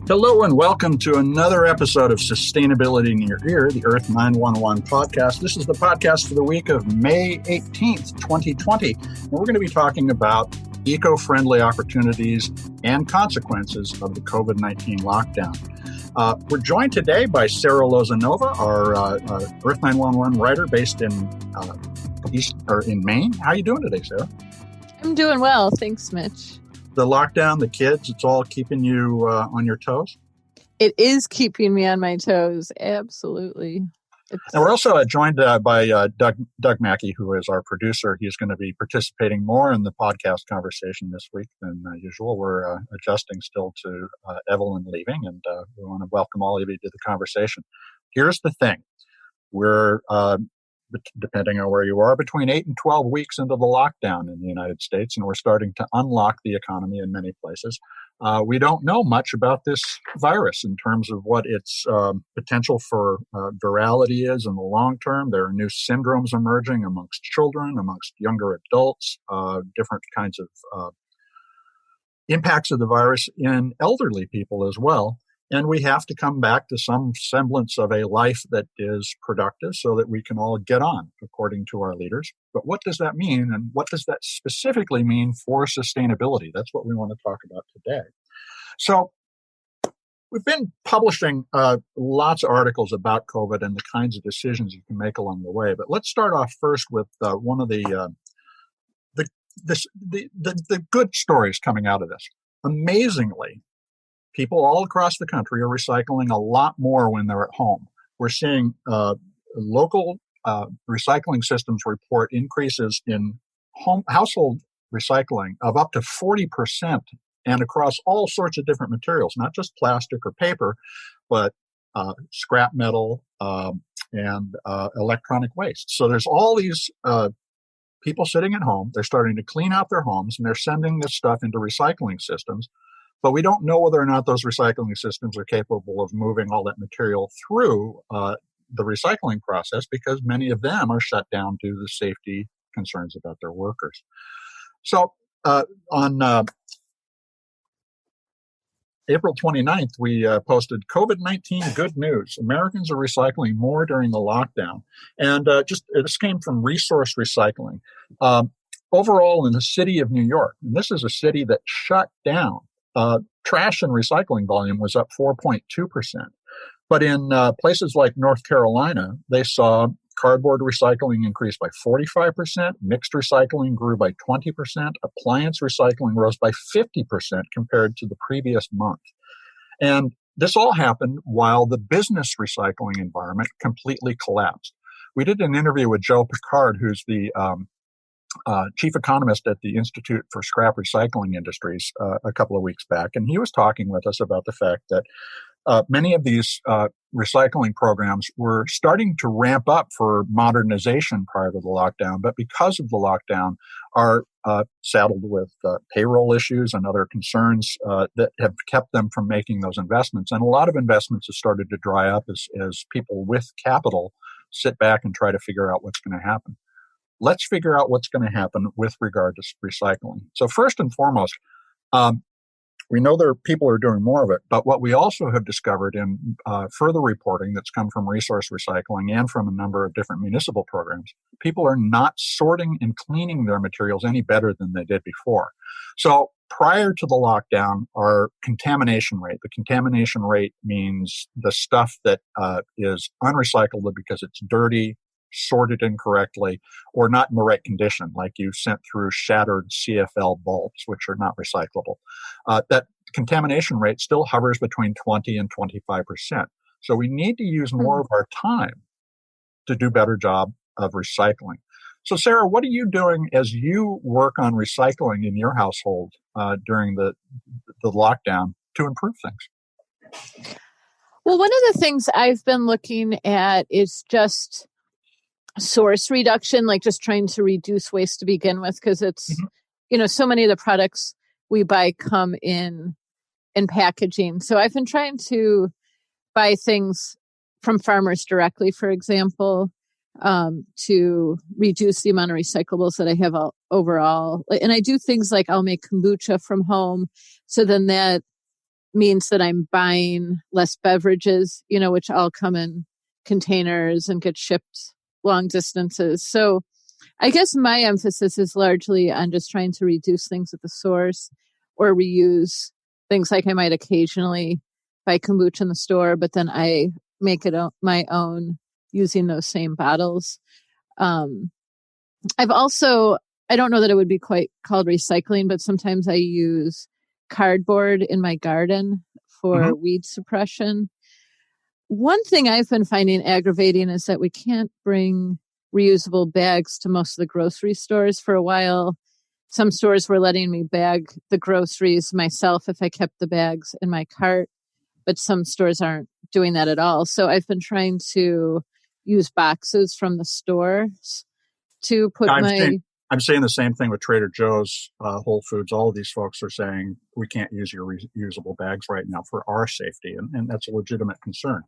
Hello and welcome to another episode of Sustainability in Your Ear, the Earth911 Podcast. This is the podcast for the week of May 18th, 2020. And we're going to be talking about eco-friendly opportunities and consequences of the COVID-19 lockdown. We're joined today by Sarah Lozanova, our Earth911 writer based in Maine. How are you doing today, Sarah? I'm doing well. Thanks, Mitch. The lockdown, the kids, it's all keeping you on your toes? It is keeping me on my toes. Absolutely. And we're also joined by Doug Mackey, who is our producer. He's going to be participating more in the podcast conversation this week than usual. We're adjusting still to Evelyn leaving, and we want to welcome all of you to the conversation. Here's the thing. We're depending on where you are, between 8 and 12 weeks into the lockdown in the United States, and we're starting to unlock the economy in many places. We don't know much about this virus in terms of what its potential for virality is in the long term. There are new syndromes emerging amongst children, amongst younger adults, different kinds of impacts of the virus in elderly people as well. And we have to come back to some semblance of a life that is productive so that we can all get on, according to our leaders. But what does that mean? And what does that specifically mean for sustainability? That's what we want to talk about today. So we've been publishing lots of articles about COVID and the kinds of decisions you can make along the way. But let's start off first with one of the good stories coming out of this. Amazingly, people all across the country are recycling a lot more when they're at home. We're seeing local recycling systems report increases in household recycling of up to 40% and across all sorts of different materials, not just plastic or paper, but scrap metal and electronic waste. So there's all these people sitting at home. They're starting to clean out their homes, and they're sending this stuff into recycling systems. But we don't know whether or not those recycling systems are capable of moving all that material through the recycling process because many of them are shut down due to safety concerns about their workers. So on April 29th, we posted COVID-19 good news. Americans are recycling more during the lockdown. And this came from Resource Recycling. Overall, in the city of New York, and this is a city that shut down, trash and recycling volume was up 4.2%. But in places like North Carolina, they saw cardboard recycling increase by 45%, mixed recycling grew by 20%, appliance recycling rose by 50% compared to the previous month. And this all happened while the business recycling environment completely collapsed. We did an interview with Joe Picard, who's the chief economist at the Institute for Scrap Recycling Industries a couple of weeks back, and he was talking with us about the fact that many of these recycling programs were starting to ramp up for modernization prior to the lockdown, but because of the lockdown are saddled with payroll issues and other concerns that have kept them from making those investments. And a lot of investments have started to dry up as people with capital sit back and try to figure out what's going to happen. Let's figure out what's going to happen with regard to recycling. So first and foremost, we know there are people who are doing more of it, but what we also have discovered in further reporting that's come from Resource Recycling and from a number of different municipal programs, people are not sorting and cleaning their materials any better than they did before. So prior to the lockdown, our contamination rate means the stuff that is unrecyclable because it's dirty, sorted incorrectly, or not in the right condition, like you sent through shattered CFL bulbs, which are not recyclable. That contamination rate still hovers between 20 and 25%. So we need to use more of our time to do a better job of recycling. So Sarah, what are you doing as you work on recycling in your household during the lockdown to improve things? Well, one of the things I've been looking at is just source reduction, like just trying to reduce waste to begin with, because it's, so many of the products we buy come in packaging. So I've been trying to buy things from farmers directly, for example, to reduce the amount of recyclables that I have overall. And I do things like I'll make kombucha from home. So then that means that I'm buying less beverages, which all come in containers and get shipped long distances. So I guess my emphasis is largely on just trying to reduce things at the source or reuse things. Like I might occasionally buy kombucha in the store, but then I make it my own using those same bottles. I've also, I don't know that it would be quite called recycling, but sometimes I use cardboard in my garden for weed suppression. One thing I've been finding aggravating is that we can't bring reusable bags to most of the grocery stores. For a while, some stores were letting me bag the groceries myself if I kept the bags in my cart, but some stores aren't doing that at all. So I've been trying to use boxes from the stores to put I'm saying the same thing with Trader Joe's, Whole Foods. All of these folks are saying we can't use your reusable bags right now for our safety, and that's a legitimate concern.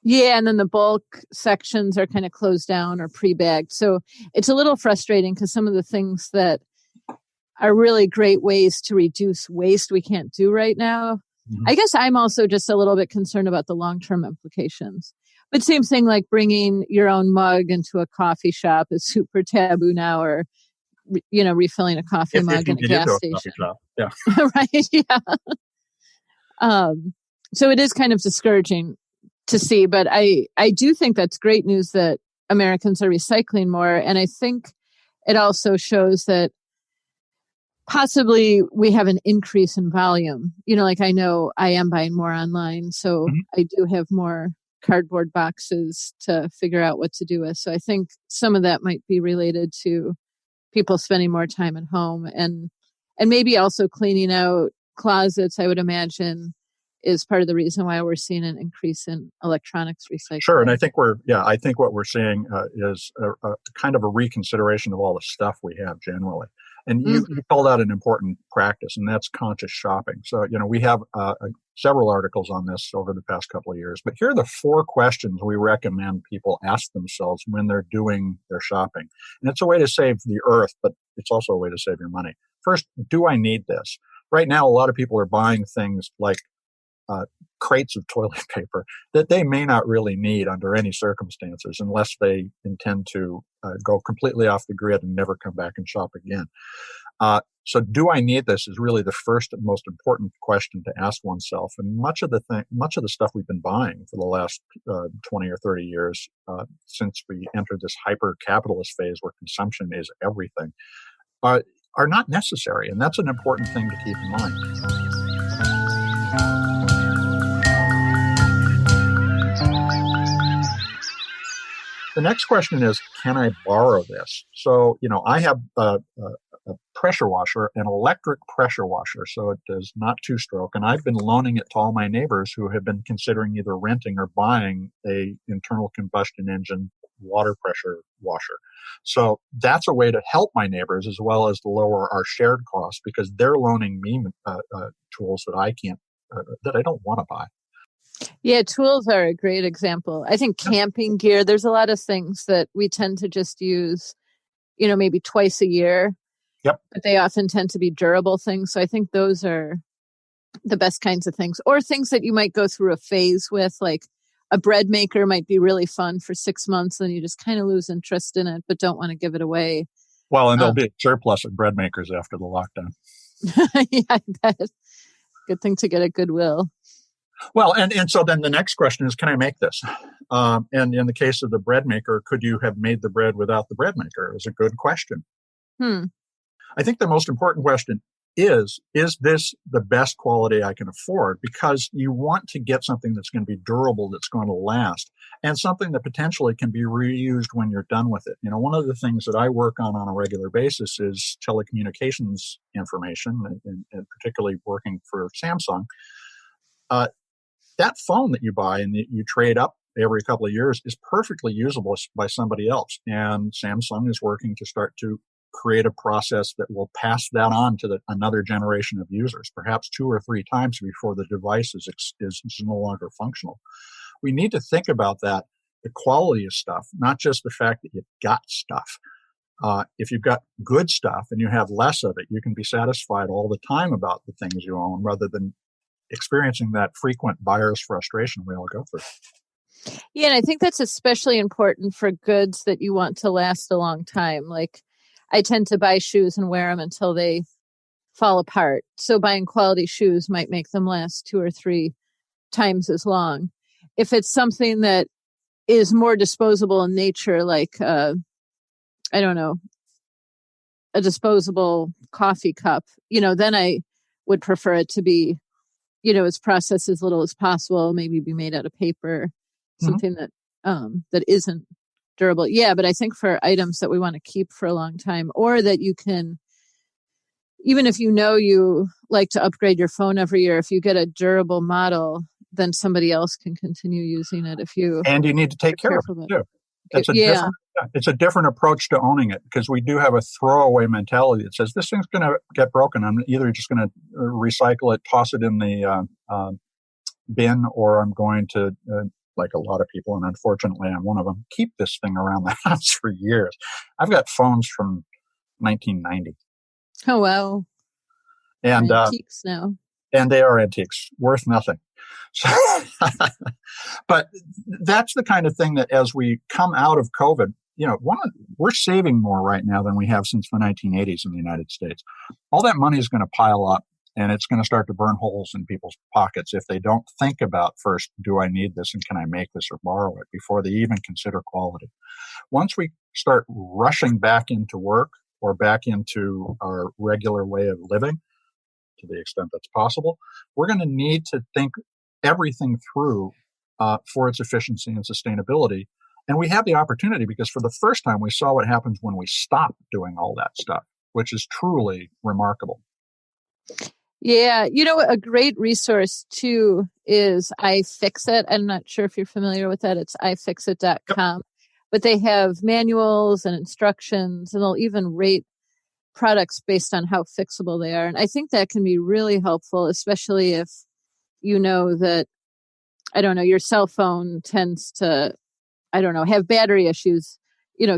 Yeah, and then the bulk sections are kind of closed down or pre-bagged. So it's a little frustrating because some of the things that are really great ways to reduce waste we can't do right now. I guess I'm also just a little bit concerned about the long-term implications. But same thing, like bringing your own mug into a coffee shop is super taboo now, or refilling a coffee mug in a gas station. Yeah. Right. Yeah. So it is kind of discouraging to see, but I do think that's great news that Americans are recycling more. And I think it also shows that possibly we have an increase in volume. Like I know I am buying more online, so I do have more cardboard boxes to figure out what to do with. So I think some of that might be related to people spending more time at home and maybe also cleaning out closets, I would imagine, is part of the reason why we're seeing an increase in electronics recycling. Sure. And I think what we're seeing is a kind of a reconsideration of all the stuff we have generally. And you called out an important practice, and that's conscious shopping. So, we have several articles on this over the past couple of years, but here are the 4 questions we recommend people ask themselves when they're doing their shopping. And it's a way to save the earth, but it's also a way to save your money. First, do I need this? Right now, a lot of people are buying things like crates of toilet paper that they may not really need under any circumstances unless they intend to go completely off the grid and never come back and shop again. So do I need this is really the first and most important question to ask oneself. And much of the stuff we've been buying for the last 20 or 30 years, since we entered this hyper-capitalist phase where consumption is everything, are not necessary. And that's an important thing to keep in mind. The next question is, can I borrow this? So, I have a pressure washer, an electric pressure washer, so it does not two-stroke, and I've been loaning it to all my neighbors who have been considering either renting or buying a internal combustion engine water pressure washer. So that's a way to help my neighbors as well as to lower our shared costs because they're loaning me tools that I can't, that I don't want to buy. Yeah, tools are a great example. I think camping gear, there's a lot of things that we tend to just use, maybe twice a year. Yep. But they often tend to be durable things. So I think those are the best kinds of things. Or things that you might go through a phase with, like a bread maker might be really fun for 6 months, and you just kind of lose interest in it, but don't want to give it away. Well, and there'll be a surplus of bread makers after the lockdown. Yeah, I bet. Good thing to get at Goodwill. Well, and so then the next question is, can I make this? And in the case of the bread maker, could you have made the bread without the bread maker? Is a good question. I think the most important question is this the best quality I can afford? Because you want to get something that's going to be durable, that's going to last, and something that potentially can be reused when you're done with it. One of the things that I work on a regular basis is telecommunications information, and particularly working for Samsung. That phone that you buy and that you trade up every couple of years is perfectly usable by somebody else. And Samsung is working to start to create a process that will pass that on to another generation of users, perhaps 2 or 3 times before the device is no longer functional. we need to think about that, the quality of stuff, not just the fact that you've got stuff. If you've got good stuff and you have less of it, you can be satisfied all the time about the things you own rather than experiencing that frequent buyer's frustration we all go through. Yeah, and I think that's especially important for goods that you want to last a long time. Like, I tend to buy shoes and wear them until they fall apart. So buying quality shoes might make them last 2 or 3 times as long. If it's something that is more disposable in nature, like, I don't know, a disposable coffee cup, then I would prefer it to be, it's processed as little as possible, maybe be made out of paper, something that that isn't durable. Yeah, but I think for items that we want to keep for a long time, or that you can, even if you like to upgrade your phone every year, if you get a durable model, then somebody else can continue using it if you... And you need to take care of it, too. It's a different approach to owning it, because we do have a throwaway mentality that says this thing's going to get broken. I'm either just going to recycle it, toss it in the bin, or I'm going to, like a lot of people, and unfortunately I'm one of them, keep this thing around the house for years. I've got phones from 1990. Oh, wow. And antiques now. And they are antiques, worth nothing. So, but that's the kind of thing that as we come out of COVID, we're saving more right now than we have since the 1980s in the United States. All that money is going to pile up, and it's going to start to burn holes in people's pockets if they don't think about first, do I need this and can I make this or borrow it, before they even consider quality. Once we start rushing back into work or back into our regular way of living, to the extent that's possible, we're going to need to think everything through for its efficiency and sustainability. And we have the opportunity, because for the first time we saw what happens when we stop doing all that stuff, which is truly remarkable. Yeah. A great resource too is iFixit. I'm not sure if you're familiar with that. It's ifixit.com. Yep. But they have manuals and instructions, and they'll even rate products based on how fixable they are. And I think that can be really helpful, especially if you know that, your cell phone tends to, have battery issues.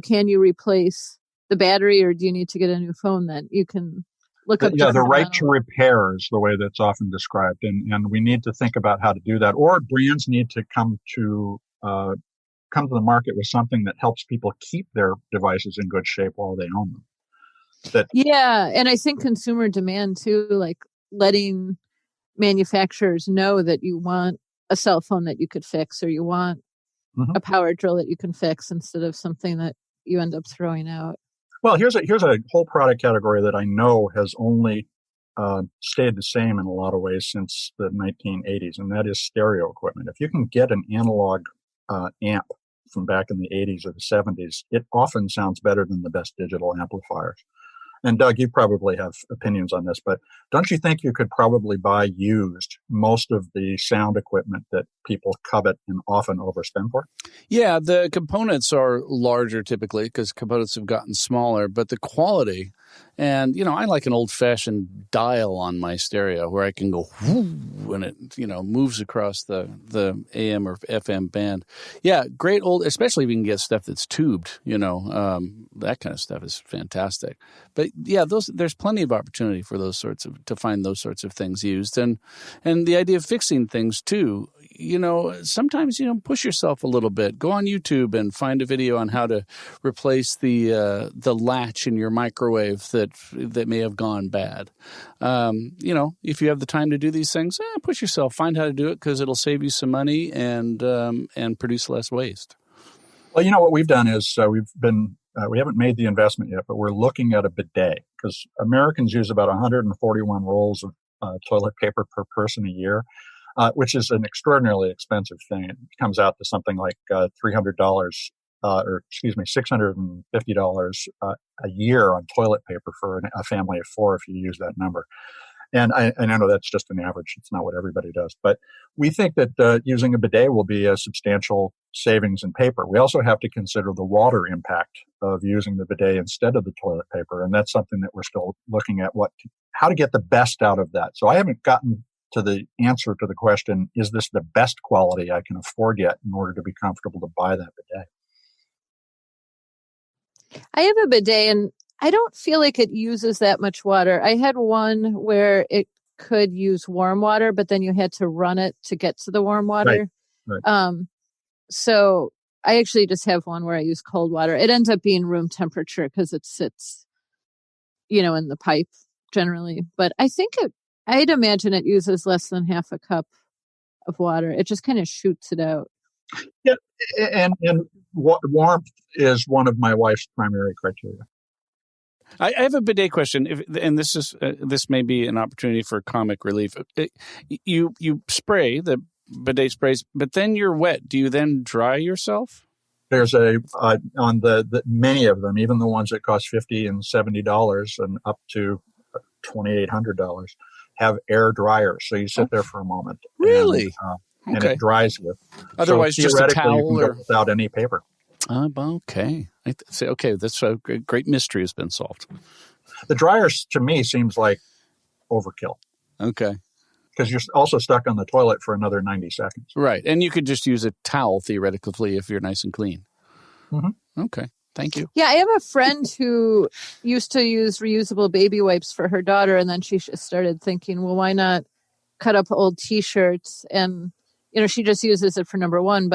Can you replace the battery, or do you need to get a new phone? Then you can look up. Yeah, the right to repair is the way that's often described. And we need to think about how to do that. Or brands need to come to the market with something that helps people keep their devices in good shape while they own them. And I think consumer demand too, like letting manufacturers know that you want a cell phone that you could fix, or you want a power drill that you can fix, instead of something that you end up throwing out. Well, here's a whole product category that I know has only stayed the same in a lot of ways since the 1980s, and that is stereo equipment. If you can get an analog amp from back in the 80s or the 70s, it often sounds better than the best digital amplifiers. And Doug, you probably have opinions on this, but don't you think you could probably buy used most of the sound equipment that people covet and often overspend for? Yeah, the components are larger typically because components have gotten smaller, but the quality, and, I like an old-fashioned dial on my stereo where I can go whoo when it, moves across the AM or FM band. Yeah, great old, especially if you can get stuff that's tubed, that kind of stuff is fantastic. But yeah, there's plenty of opportunity for to find those sorts of things used. And the idea of fixing things too, sometimes, push yourself a little bit. Go on YouTube and find a video on how to replace the latch in your microwave that may have gone bad. If you have the time to do these things, push yourself. Find how to do it, because it'll save you some money and produce less waste. Well, what we've done is we haven't made the investment yet, but we're looking at a bidet, because Americans use about 141 rolls of toilet paper per person a year. Which is an extraordinarily expensive thing. It comes out to something like $300, $650 a year on toilet paper for a family of 4 if you use that number. And I know that's just an average. It's not what everybody does. But we think that using a bidet will be a substantial savings in paper. We also have to consider the water impact of using the bidet instead of the toilet paper. And that's something that we're still looking at, how to get the best out of that. So I haven't gotten to the answer to the question, is this the best quality I can afford yet in order to be comfortable to buy that bidet? I have a bidet and I don't feel like it uses that much water. I had one where it could use warm water, but then you had to run it to get to the warm water. Right. So I actually just have one where I use cold water. It ends up being room temperature because it sits, in the pipe generally. But I'd imagine it uses less than half a cup of water. It just kind of shoots it out. Yeah, and warmth is one of my wife's primary criteria. I have a bidet question, and this may be an opportunity for comic relief. You spray the bidet sprays, but then you're wet. Do you then dry yourself? There's on the many of them, even the ones that cost $50 and $70 and up to $2,800, have air dryers. So you sit there for a moment. Really? And it dries you. Otherwise, so just a towel you can go without any paper. Okay. That's a great mystery has been solved. The dryers, to me, seems like overkill. Okay. Because you're also stuck on the toilet for another 90 seconds. Right. And you could just use a towel, theoretically, if you're nice and clean. Mm-hmm. Okay. Thank you. Yeah, I have a friend who used to use reusable baby wipes for her daughter, and then she started thinking, well, why not cut up old T-shirts? And, she just uses it for number one,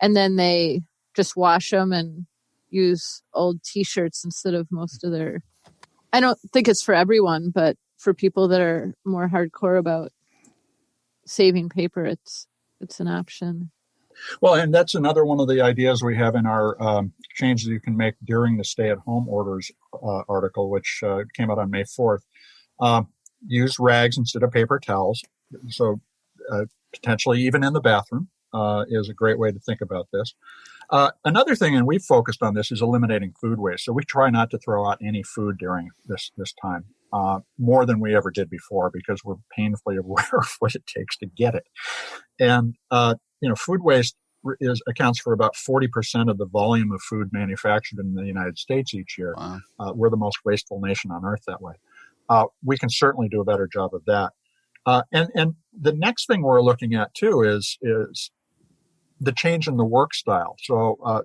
and then they just wash them and use old T-shirts instead of most of their... I don't think it's for everyone, but for people that are more hardcore about saving paper, it's an option. Well, and that's another one of the ideas we have in our changes you can make during the stay-at-home orders article, which came out on May 4th. Use rags instead of paper towels. So potentially even in the bathroom is a great way to think about this. Another thing, and we've focused on this, is eliminating food waste. So we try not to throw out any food during this time, more than we ever did before, because we're painfully aware of what it takes to get it. And, food waste accounts for about 40% of the volume of food manufactured in the United States each year. Wow. We're the most wasteful nation on earth that way. We can certainly do a better job of that. And the next thing we're looking at, too, is the change in the work style. So,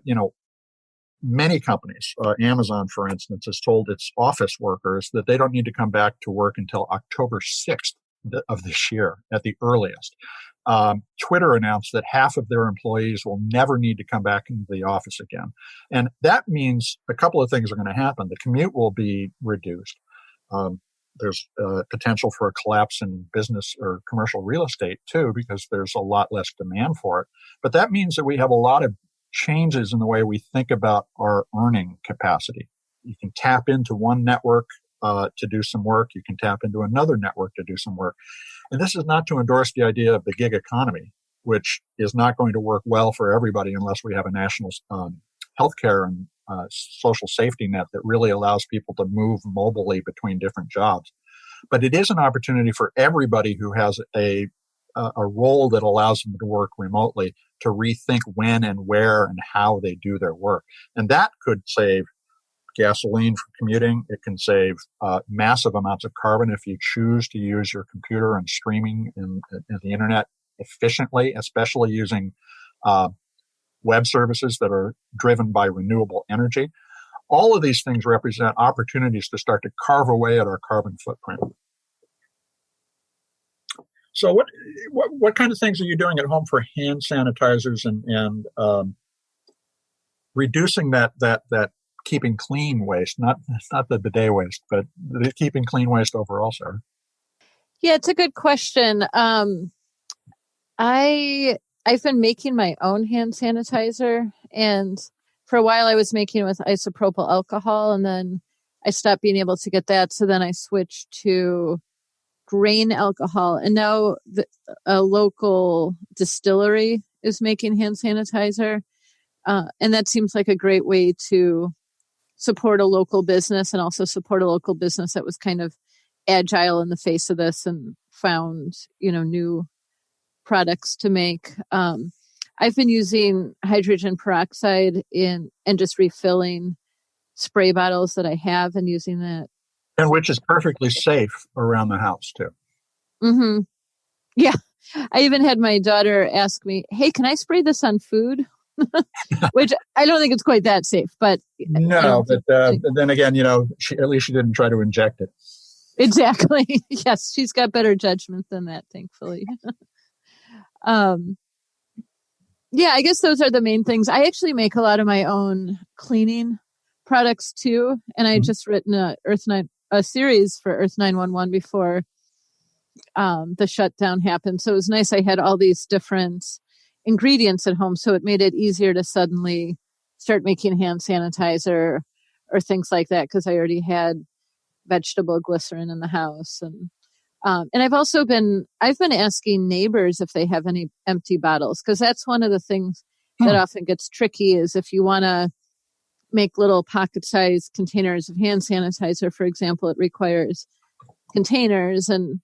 many companies, Amazon, for instance, has told its office workers that they don't need to come back to work until October 6th of this year at the earliest. Twitter announced that half of their employees will never need to come back into the office again. And that means a couple of things are going to happen. The commute will be reduced. There's potential for a collapse in business or commercial real estate, too, because there's a lot less demand for it. But that means that we have a lot of changes in the way we think about our earning capacity. You can tap into one network to do some work. You can tap into another network to do some work. And this is not to endorse the idea of the gig economy, which is not going to work well for everybody unless we have a national healthcare and social safety net that really allows people to move mobily between different jobs. But it is an opportunity for everybody who has a role that allows them to work remotely to rethink when and where and how they do their work. And that could save gasoline for commuting. It can save massive amounts of carbon if you choose to use your computer and streaming and the internet efficiently, especially using web services that are driven by renewable energy. All of these things represent opportunities to start to carve away at our carbon footprint. So what kind of things are you doing at home for hand sanitizers and reducing that keeping clean waste, not the bidet waste, but the keeping clean waste overall, Sarah? Yeah, it's a good question. I've been making my own hand sanitizer, and for a while I was making it with isopropyl alcohol, and then I stopped being able to get that. So then I switched to grain alcohol, and now a local distillery is making hand sanitizer. And that seems like a great way to support a local business and also support a local business that was kind of agile in the face of this and found, new products to make. I've been using hydrogen peroxide and just refilling spray bottles that I have and using that. And which is perfectly safe around the house, too. Mm-hmm. Yeah. I even had my daughter ask me, hey, can I spray this on food? Which I don't think it's quite that safe, but no. But then again, at least she didn't try to inject it. Exactly. Yes, she's got better judgment than that, thankfully. Yeah, I guess those are the main things. I actually make a lot of my own cleaning products too, and I just written a series for Earth911 before the shutdown happened. So it was nice. I had all these different ingredients at home, so it made it easier to suddenly start making hand sanitizer or things like that because I already had vegetable glycerin in the house. And I've been asking neighbors if they have any empty bottles, because that's one of the things that often gets tricky is if you want to make little pocket-sized containers of hand sanitizer, for example, it requires containers, and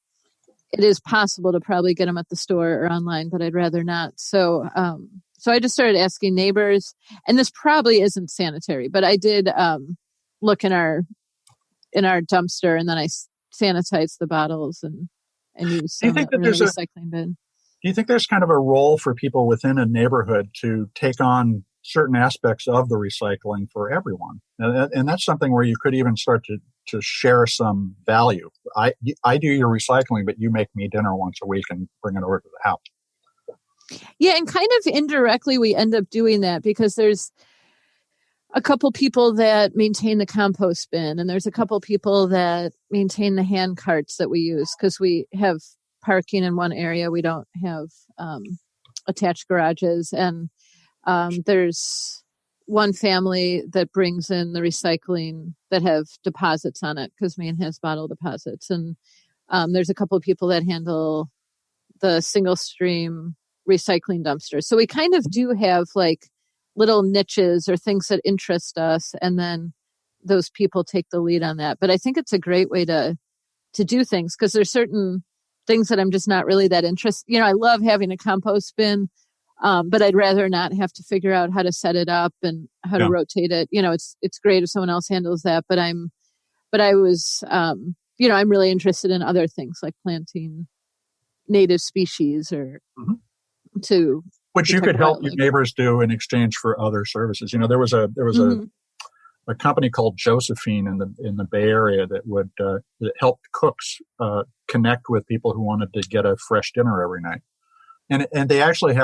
it is possible to probably get them at the store or online, but I'd rather not. So I just started asking neighbors, and this probably isn't sanitary, but I did look in our dumpster, and then I sanitized the bottles and used some in the recycling bin. Do you think there's kind of a role for people within a neighborhood to take on certain aspects of the recycling for everyone? And that's something where you could even start to share some value. I do your recycling, but you make me dinner once a week and bring it over to the house. Yeah, and kind of indirectly we end up doing that because there's a couple people that maintain the compost bin, and there's a couple people that maintain the hand carts that we use because we have parking in one area. We don't have attached garages, and there's one family that brings in the recycling that have deposits on it because Maine has bottle deposits. And there's a couple of people that handle the single stream recycling dumpsters. So we kind of do have like little niches or things that interest us. And then those people take the lead on that. But I think it's a great way to do things because there's certain things that I'm just not really that interested. I love having a compost bin. But I'd rather not have to figure out how to set it up and how to rotate it. It's great if someone else handles that, but I'm really interested in other things like planting native species or which you could help your neighbors do in exchange for other services. There was a company called Josephine in the Bay Area that helped cooks connect with people who wanted to get a fresh dinner every night. And they actually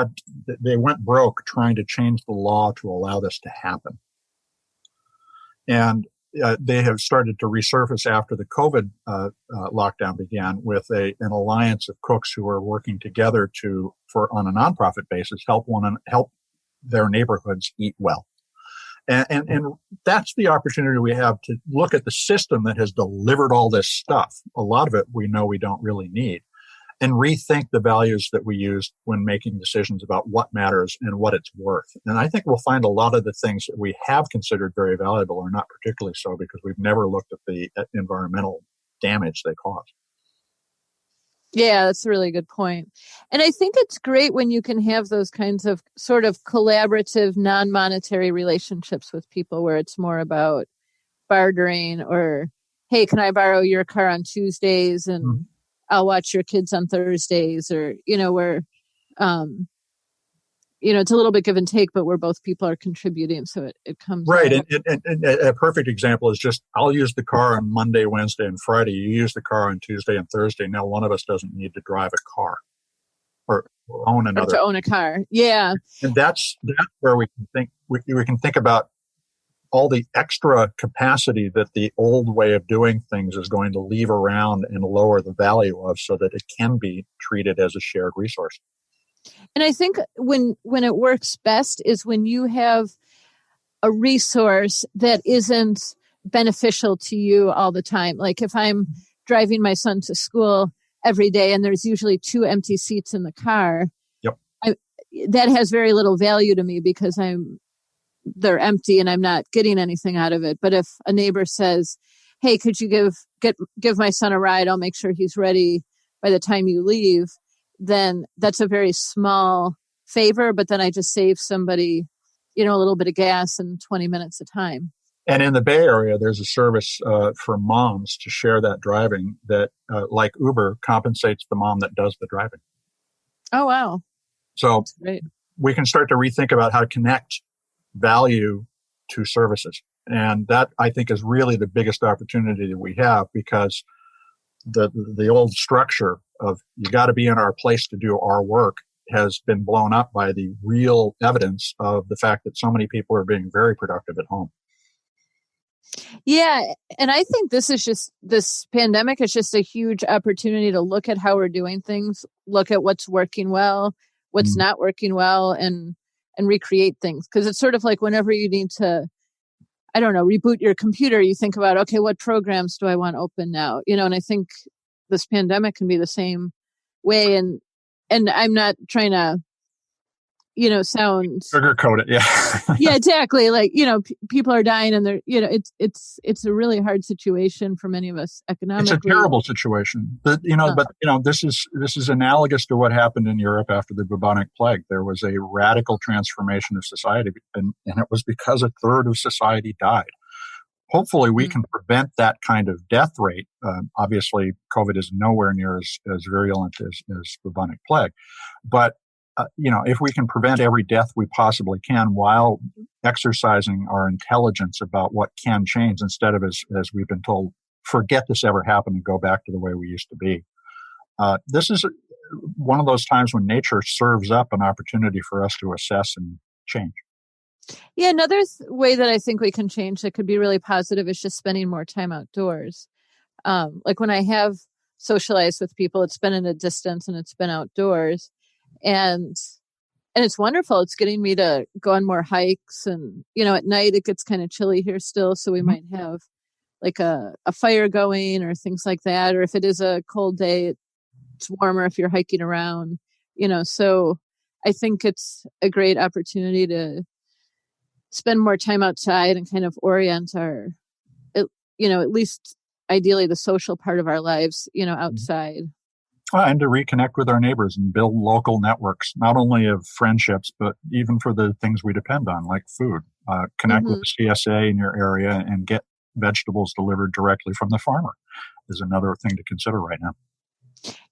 they went broke trying to change the law to allow this to happen. And they have started to resurface after the COVID lockdown began with an alliance of cooks who are working together on a nonprofit basis, help their neighborhoods eat well. And that's the opportunity we have to look at the system that has delivered all this stuff. A lot of it we know we don't really need. And rethink the values that we use when making decisions about what matters and what it's worth. And I think we'll find a lot of the things that we have considered very valuable are not particularly so because we've never looked at the environmental damage they cause. Yeah, that's a really good point. And I think it's great when you can have those kinds of sort of collaborative, non-monetary relationships with people where it's more about bartering or, hey, can I borrow your car on Tuesdays and I'll watch your kids on Thursdays, or, where, it's a little bit give and take, but where both people are contributing. So it comes right. out. And a perfect example is just, I'll use the car on Monday, Wednesday, and Friday. You use the car on Tuesday and Thursday. Now one of us doesn't need to drive a car or own another. Or to own a car. Yeah. And that's where we can think about all the extra capacity that the old way of doing things is going to leave around and lower the value of so that it can be treated as a shared resource. And I think when it works best is when you have a resource that isn't beneficial to you all the time. Like if I'm driving my son to school every day and there's usually 2 empty seats in the car, that has very little value to me because they're empty and I'm not getting anything out of it. But if a neighbor says, hey, could you give my son a ride? I'll make sure he's ready by the time you leave. Then that's a very small favor. But then I just save somebody, a little bit of gas and 20 minutes of time. And in the Bay Area, there's a service for moms to share that driving that, like Uber, compensates the mom that does the driving. Oh, wow. So Great. we can start to rethink about how to connect value to services. And that, I think, is really the biggest opportunity that we have, because the old structure of you got to be in our place to do our work has been blown up by the real evidence of the fact that so many people are being very productive at home. Yeah. And I think this pandemic is just a huge opportunity to look at how we're doing things, look at what's working well, what's not working well, and recreate things. Because it's sort of like whenever you need to, I don't know, reboot your computer, you think about, okay, what programs do I want open now? And I think this pandemic can be the same way. And I'm not trying to, sound Sugarcoat it. Yeah. yeah, exactly. Like, people are dying, and they're, it's a really hard situation for many of us economically. It's a terrible situation. But this is analogous to what happened in Europe after the bubonic plague. There was a radical transformation of society, and it was because a third of society died. Hopefully, we can prevent that kind of death rate. Obviously, COVID is nowhere near as virulent as bubonic plague. But if we can prevent every death we possibly can while exercising our intelligence about what can change, instead of, as we've been told, forget this ever happened and go back to the way we used to be. This is one of those times when nature serves up an opportunity for us to assess and change. Yeah, another way that I think we can change that could be really positive is just spending more time outdoors. Like when I have socialized with people, it's been at a distance and it's been outdoors. And it's wonderful. It's getting me to go on more hikes, and at night it gets kind of chilly here still, so we might have like a fire going or things like that. Or if it is a cold day, it's warmer if you're hiking around. So I think it's a great opportunity to spend more time outside and kind of orient our, at least ideally the social part of our lives, outside. And to reconnect with our neighbors and build local networks, not only of friendships, but even for the things we depend on, like food. Connect with the CSA in your area and get vegetables delivered directly from the farmer is another thing to consider right now.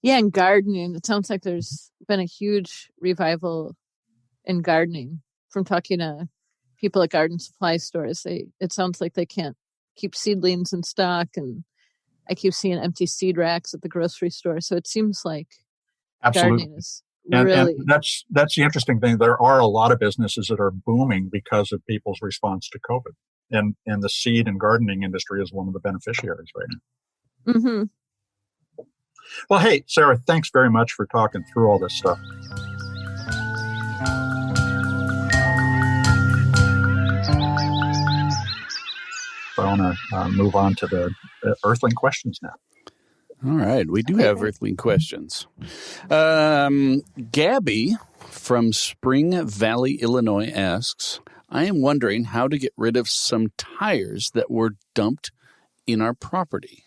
Yeah, and gardening. It sounds like there's been a huge revival in gardening. From talking to people at garden supply stores, it sounds like they can't keep seedlings in stock, and I keep seeing empty seed racks at the grocery store. So it seems like gardening is really... And that's the interesting thing. There are a lot of businesses that are booming because of people's response to COVID. And the seed and gardening industry is one of the beneficiaries right now. Mm-hmm. Well, hey, Sarah, thanks very much for talking through all this stuff. So I want to move on to the Earthling questions now. All right. We do have Earthling questions. Gabby from Spring Valley, Illinois asks, I am wondering how to get rid of some tires that were dumped in our property.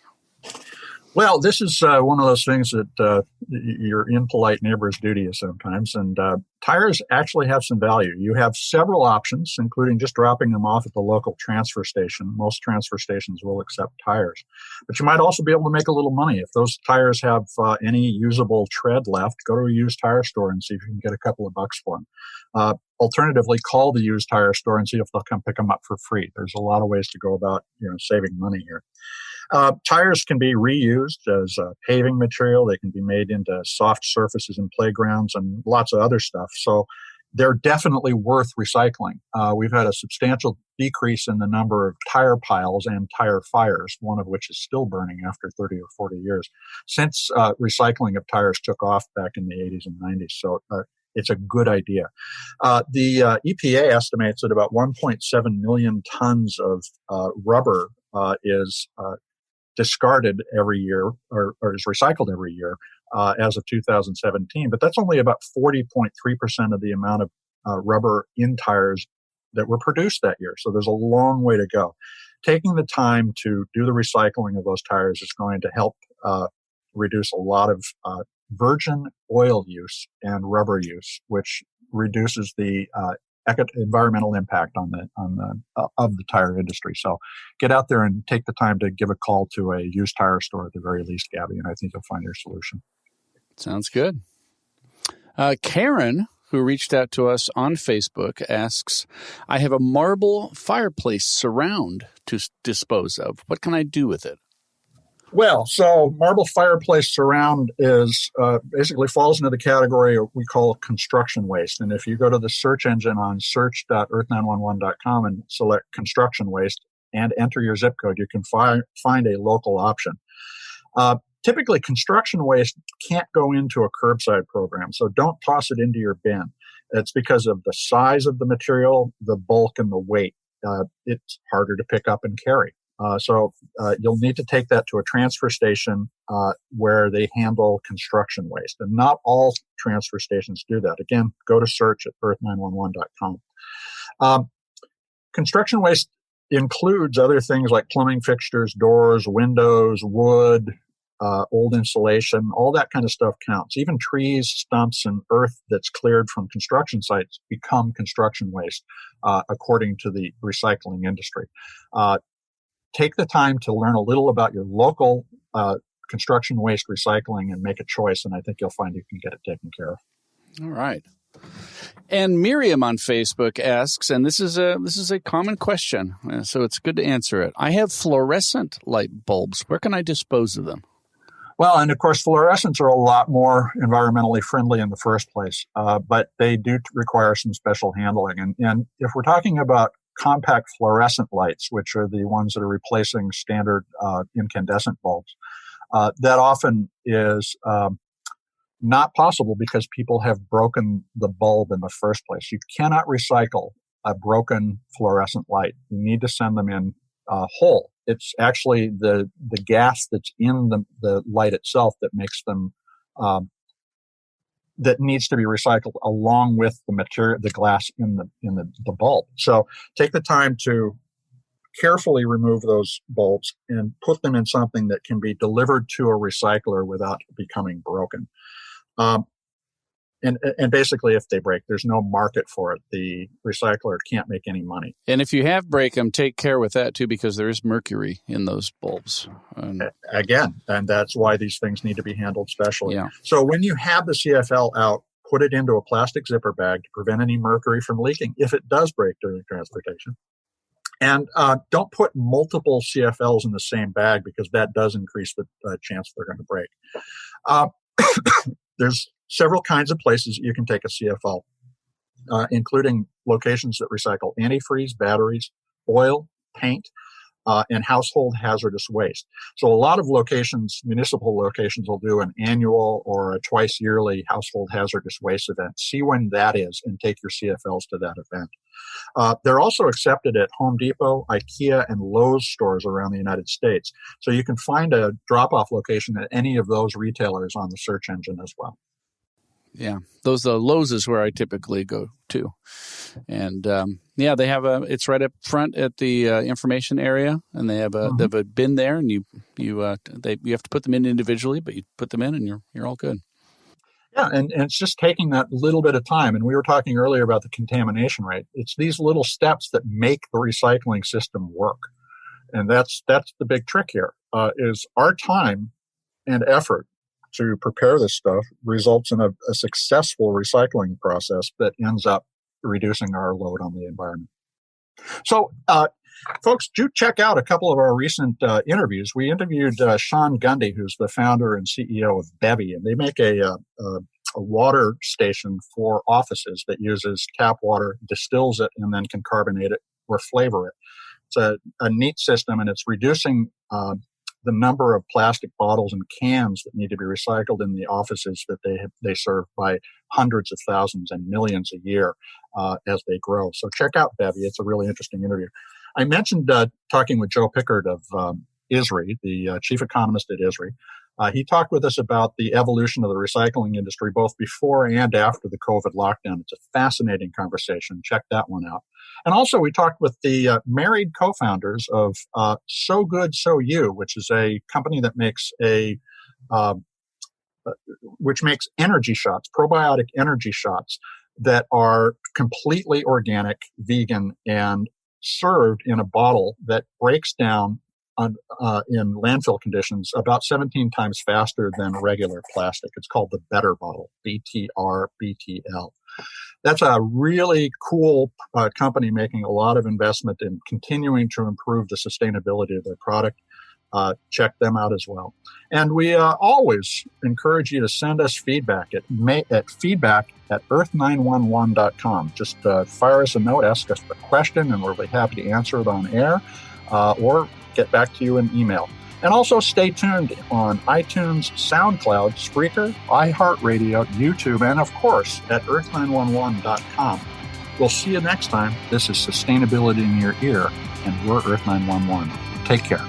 Well, this is one of those things that your impolite neighbors do to you sometimes. And tires actually have some value. You have several options, including just dropping them off at the local transfer station. Most transfer stations will accept tires. But you might also be able to make a little money. If those tires have any usable tread left, go to a used tire store and see if you can get a couple of bucks for them. Alternatively, call the used tire store and see if they'll come pick them up for free. There's a lot of ways to go about saving money here. Tires can be reused as paving material. They can be made into soft surfaces in playgrounds and lots of other stuff. So they're definitely worth recycling. We've had a substantial decrease in the number of tire piles and tire fires, one of which is still burning after 30 or 40 years, since recycling of tires took off back in the 80s and 90s. So it's a good idea. The EPA estimates that about 1.7 million tons of rubber is discarded every year or is recycled every year as of 2017. But that's only about 40.3% of the amount of rubber in tires that were produced that year. So there's a long way to go. Taking the time to do the recycling of those tires is going to help reduce a lot of virgin oil use and rubber use, which reduces the environmental impact of the tire industry. So get out there and take the time to give a call to a used tire store at the very least, Gabby, and I think you'll find your solution. Sounds good. Karen, who reached out to us on Facebook, asks, I have a marble fireplace surround to dispose of. What can I do with it? Well, so marble fireplace surround is basically falls into the category of we call construction waste. And if you go to the search engine on search.earth911.com and select construction waste and enter your zip code, you can find a local option. Typically, construction waste can't go into a curbside program, so don't toss it into your bin. It's because of the size of the material, the bulk, and the weight. It's harder to pick up and carry. So you'll need to take that to a transfer station where they handle construction waste. And not all transfer stations do that. Again, go to search at earth911.com. Construction waste includes other things like plumbing fixtures, doors, windows, wood, old insulation, all that kind of stuff counts. Even trees, stumps, and earth that's cleared from construction sites become construction waste, according to the recycling industry. Take the time to learn a little about your local construction waste recycling and make a choice, and I think you'll find you can get it taken care of. All right. And Miriam on Facebook asks, and this is a common question, so it's good to answer it. I have fluorescent light bulbs. Where can I dispose of them? Well, and of course, fluorescents are a lot more environmentally friendly in the first place, but they do require some special handling. And if we're talking about compact fluorescent lights, which are the ones that are replacing standard incandescent bulbs, that often is not possible because people have broken the bulb in the first place. You cannot recycle a broken fluorescent light. You need to send them in whole. It's actually the gas that's in the light itself that makes them that needs to be recycled along with the material, the glass in the bulb. So take the time to carefully remove those bulbs and put them in something that can be delivered to a recycler without becoming broken. And basically, if they break, there's no market for it. The recycler can't make any money. And if you have break them, take care with that too, because there is mercury in those bulbs. Again, and that's why these things need to be handled specially. Yeah. So when you have the CFL out, put it into a plastic zipper bag to prevent any mercury from leaking if it does break during transportation. And don't put multiple CFLs in the same bag because that does increase the chance they're going to break. There's several kinds of places you can take a CFL, including locations that recycle antifreeze, batteries, oil, paint, and household hazardous waste. So a lot of locations, municipal locations, will do an annual or a twice yearly household hazardous waste event. See when that is and take your CFLs to that event. They're also accepted at Home Depot, IKEA, and Lowe's stores around the United States. So you can find a drop-off location at any of those retailers on the search engine as well. Yeah, those Lowe's is where I typically go to, and they have it's right up front at the information area, and they have a bin there, and you have to put them in individually, but you put them in, and you're all good. Yeah, and it's just taking that little bit of time. And we were talking earlier about the contamination rate. It's these little steps that make the recycling system work, and that's the big trick here. Is our time and effort to prepare this stuff results in a successful recycling process that ends up reducing our load on the environment. So, folks, do check out a couple of our recent interviews. We interviewed Sean Gundy, who's the founder and CEO of Bevy, and they make a water station for offices that uses tap water, distills it, and then can carbonate it or flavor it. It's a neat system, and it's reducing the number of plastic bottles and cans that need to be recycled in the offices that they serve by hundreds of thousands and millions a year as they grow. So check out Bevy. It's a really interesting interview. I mentioned talking with Joe Pickard of ISRI, the chief economist at ISRI. He talked with us about the evolution of the recycling industry both before and after the COVID lockdown. It's a fascinating conversation. Check that one out. And also we talked with the married co-founders of So Good, So You, which is a company that makes energy shots, probiotic energy shots that are completely organic, vegan, and served in a bottle that breaks down in landfill conditions about 17 times faster than regular plastic. It's called the Better Bottle, BTRBTL. That's a really cool company making a lot of investment in continuing to improve the sustainability of their product. Check them out as well. And we always encourage you to send us feedback at feedback@earth911.com. Just fire us a note, ask us a question, and we'll be happy to answer it on air or get back to you in email. And also stay tuned on iTunes, SoundCloud, Spreaker, iHeartRadio, YouTube, and of course at earth911.com. We'll see you next time. This is Sustainability in Your Ear, and we're Earth 911. Take care.